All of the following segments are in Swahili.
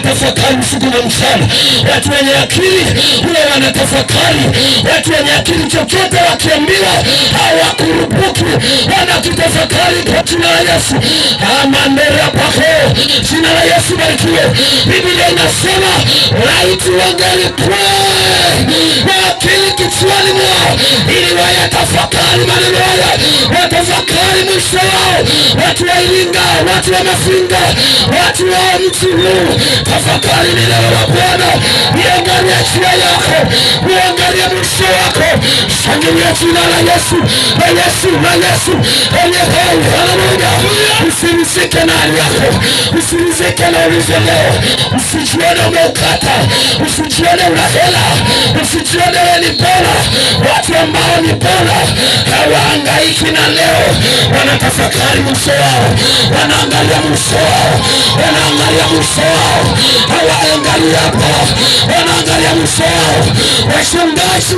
wanatafakari usiku na mchana. Watu wenye akili huwa wanatafakari. Watu wenye akili chochote wakiambiwa hawakurupuki, wanakitafakari kwa jina la Yesu. Amandera pako, jina la Yesu barikiwe. Biblia inasema laiti wangelikuwa na akili kichwani mwao, ili wayatafakari maneno haya, watafakari mwisho wao. Watu wa Iringa, watu wa Mafinga, watu wa mji huu, tafakari neno la Bwana. Niangalie njia yako, niangalie mwisho wako. Shangilia jina la Yesu, la Yesu, la Yesu aliye hai. Haleluya. Usirizike na hali yako, usirizike na ulivyo leo. Usijione umeukata, usijione una hela, usijione wewe ni bora. Watu ambao ni bora hawahangaiki na leo, wanatafakari mwisho wao, wanaangalia mwisho wao, wanaangalia mwisho wao, hawaangalii hapa, wanaangalia mwisho wao. Wachungaji,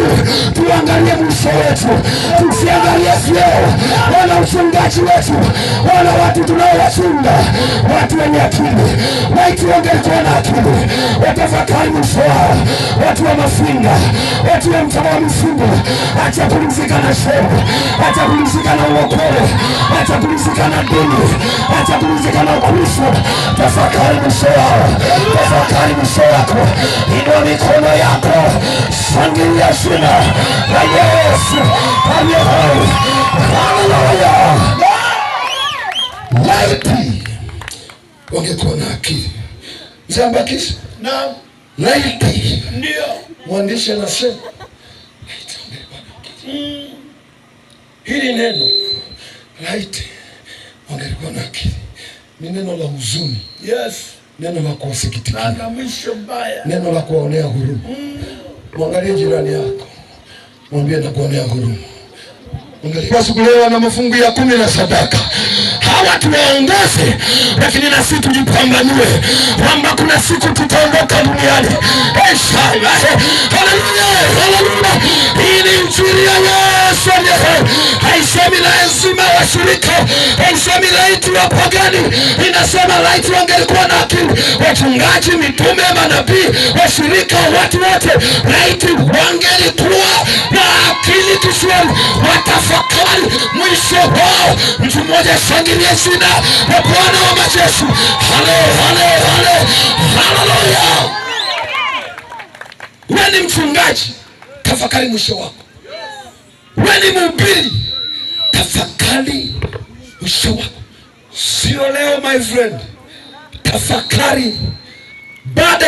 tuangalie mwisho wetu, tusiangalie vyeo. Wana uchungaji wetu, wana watu tunaowachunga, watu wenye akili. Laiti wangelikuwa na akili, watafakari mwisho wao. Watu wa Mafinga, watu wa mtaa wa Misimbo, acha kulizika na shehe, acha kulizika na uokole, acha kulizika na dini, acha kulizika na Ukristo. Tafakari mwisho wao, tafakari mwisho wako. Inua mikono yako, shangilia jina la Yesu aliye hai. Haleluya. Laiti wangekuwa na akili. Mzambakisha? Naam. Laiti. Ndio. Mwandishi anasema laiti wangekuwa na akili. Hili neno laiti wangekuwa na akili ni neno la huzuni. Yes. Neno la kuwasikitikia. Na mwisho mbaya. Neno la kuonea huruma. Mwangalie jirani yako, mwambie na kuonea huruma. Wasikulewa na mafungu ya 10 na sadaka. Hawa tuwaongoze, lakini na sisi tujipambanue kwamba kuna siku tutaondoka duniani. Haleluya, haleluya. Hii ni injili ya Yesu. Haisemi lazima washirika, haisemi laiti wapagani. Inasema laiti wangelikuwa na akili, wachungaji, mitume, manabii, washirika, watu wote, laiti wangelikuwa na akili kichwani, watafakari mwisho wao. Mtu mmoja shangilia jina la Bwana wa majeshi. Haleluya. Wewe ni mchungaji, tafakari mwisho wako. Wewe ni mhubiri, tafakari mwisho wako. Sio leo my friend, tafakari